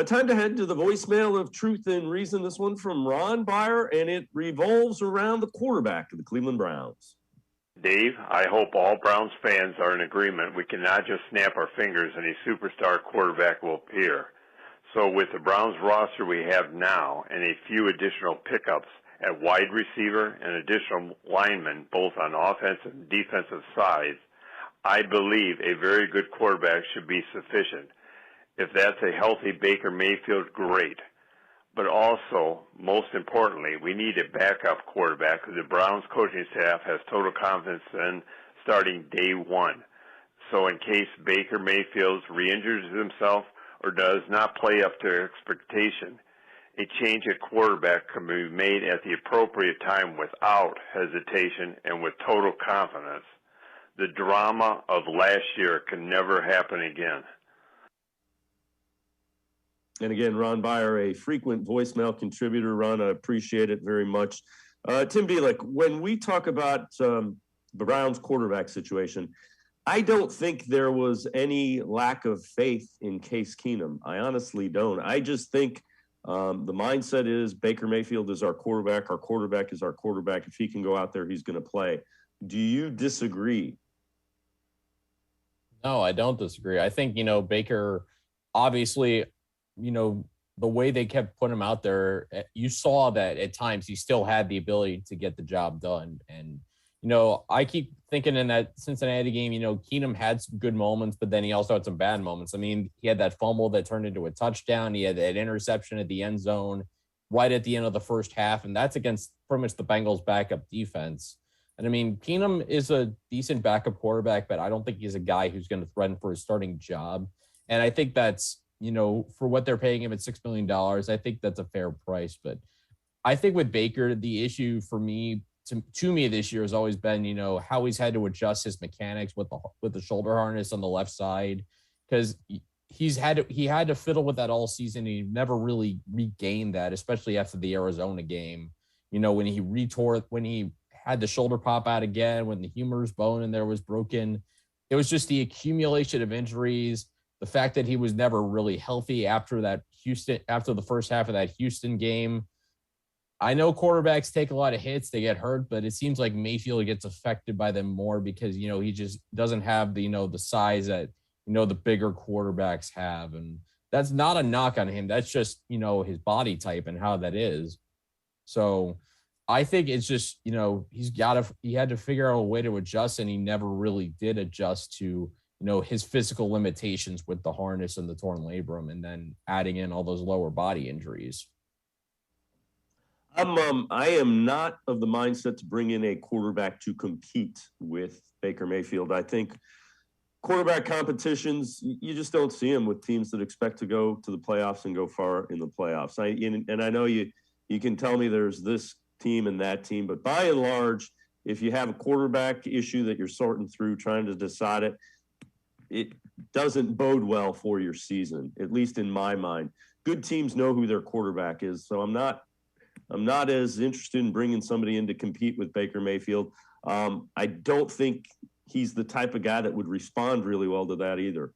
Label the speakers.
Speaker 1: Time to head to the voicemail of truth and reason. This one from Ron Byer, and it revolves around the quarterback of the Cleveland Browns.
Speaker 2: Dave, I hope all Browns fans are in agreement. We cannot just snap our fingers and a superstar quarterback will appear. So with the Browns roster we have now and a few additional pickups at wide receiver and additional linemen, both on offensive and defensive sides, I believe a very good quarterback should be sufficient. If that's a healthy Baker Mayfield, great. But also, most importantly, we need a backup quarterback who the Browns coaching staff has total confidence in starting day one. So in case Baker Mayfield re-injures himself or does not play up to expectation, a change at quarterback can be made at the appropriate time without hesitation and with total confidence. The drama of last year can never happen again.
Speaker 1: And again, Ron Byer, a frequent voicemail contributor. Ron, I appreciate it very much. Tim Bielek, when we talk about the Browns quarterback situation, I don't think there was any lack of faith in Case Keenum. I honestly don't. I just think the mindset is Baker Mayfield is our quarterback. Our quarterback is our quarterback. If he can go out there, he's going to play. Do you disagree?
Speaker 3: No, I don't disagree. I think, Baker, obviously, the way they kept putting him out there, you saw that at times he still had the ability to get the job done. And, I keep thinking in that Cincinnati game, Keenum had some good moments, but then he also had some bad moments. I mean, he had that fumble that turned into a touchdown. He had that interception at the end zone right at the end of the first half, and that's against pretty much the Bengals' backup defense. And, I mean, Keenum is a decent backup quarterback, but I don't think he's a guy who's going to threaten for his starting job. And I think that's, for what they're paying him at $6 million, I think that's a fair price. But I think with Baker, the issue for me, to me this year has always been, how he's had to adjust his mechanics with the shoulder harness on the left side, because he had to fiddle with that all season. He never really regained that, especially after the Arizona game. When he had the shoulder pop out again, when the humerus bone in there was broken. It was just the accumulation of injuries. The fact that he was never really healthy after the first half of that Houston game. I know quarterbacks take a lot of hits, they get hurt, but it seems like Mayfield gets affected by them more because, he just doesn't have the size that, the bigger quarterbacks have. And that's not a knock on him. That's just, his body type and how that is. So I think it's just, he had to figure out a way to adjust, and he never really did adjust to, his physical limitations with the harness and the torn labrum, and then adding in all those lower body injuries.
Speaker 1: I am not of the mindset to bring in a quarterback to compete with Baker Mayfield. I think quarterback competitions, you just don't see them with teams that expect to go to the playoffs and go far in the playoffs. And I know you can tell me there's this team and that team, but by and large, if you have a quarterback issue that you're sorting through, trying to decide it doesn't bode well for your season, at least in my mind. Good teams know who their quarterback is, so I'm not as interested in bringing somebody in to compete with Baker Mayfield. I don't think he's the type of guy that would respond really well to that either.